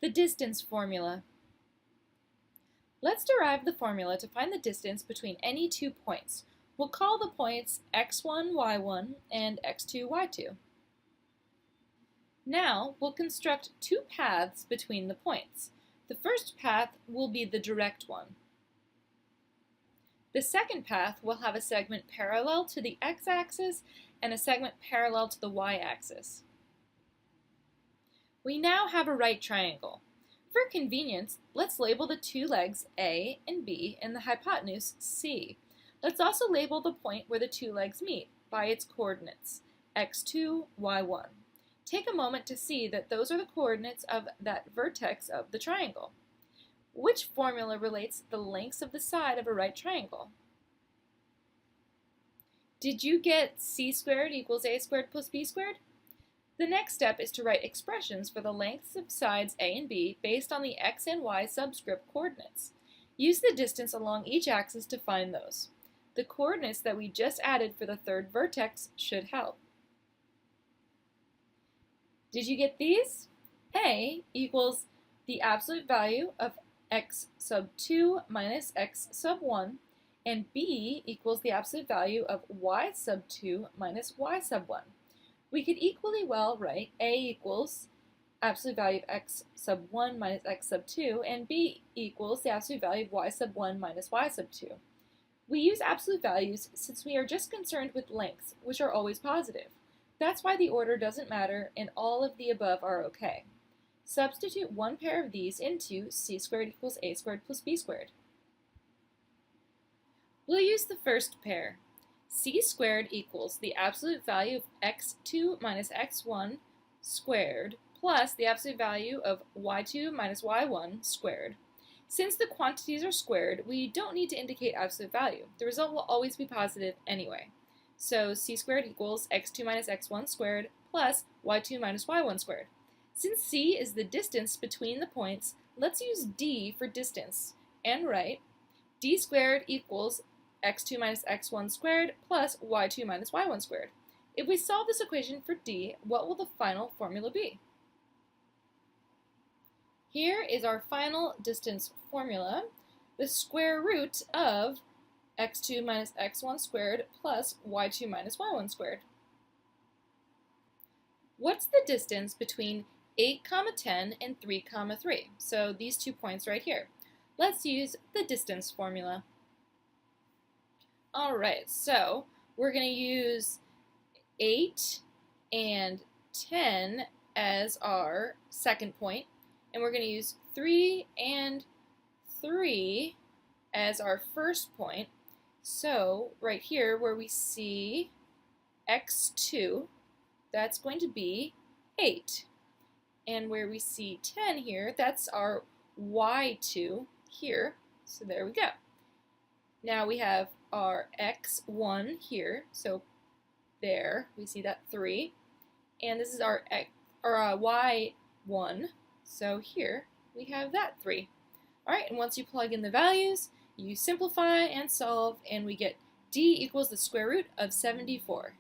The distance formula. Let's derive the formula to find the distance between any 2 points. We'll call the points x1, y1 and x2, y2. Now we'll construct 2 paths between the points. The first path will be the direct one. The second path will have a segment parallel to the x-axis and a segment parallel to the y-axis. We now have a right triangle. For convenience, let's label the 2 legs A and B and the hypotenuse C. Let's also label the point where the 2 legs meet by its coordinates, x2, y1. Take a moment to see that those are the coordinates of that vertex of the triangle. Which formula relates the lengths of the side of a right triangle? Did you get c squared equals a squared plus b squared? The next step is to write expressions for the lengths of sides A and B based on the x and y subscript coordinates. Use the distance along each axis to find those. The coordinates that we just added for the third vertex should help. Did you get these? A equals the absolute value of x sub 2 minus x sub 1, and B equals the absolute value of y sub 2 minus y sub 1. We could equally well write A equals absolute value of x sub 1 minus x sub 2, and B equals the absolute value of y sub 1 minus y sub 2. We use absolute values since we are just concerned with lengths, which are always positive. That's why the order doesn't matter and all of the above are okay. Substitute one pair of these into c squared equals a squared plus b squared. We'll use the first pair. C squared equals the absolute value of x2 minus x1 squared plus the absolute value of y2 minus y1 squared. Since the quantities are squared, we don't need to indicate absolute value. The result will always be positive anyway. So c squared equals x2 minus x1 squared plus y2 minus y1 squared. Since c is the distance between the points, let's use d for distance and write d squared equals x2 minus x1 squared plus y2 minus y1 squared. If we solve this equation for d, what will the final formula be? Here is our final distance formula, the square root of x2 minus x1 squared plus y2 minus y1 squared. What's the distance between 8, 10 and 3, 3? So these 2 points right here. Let's use the distance formula. Alright, so we're going to use 8 and 10 as our second point, and we're going to use 3 and 3 as our first point. So right here where we see x2, that's going to be 8. And where we see 10 here, that's our y2 here. So there we go. Now we have our x1 here, so there we see that 3, and this is our y1, so here we have that 3. Alright, and once you plug in the values, you simplify and solve, and we get d equals the square root of 74.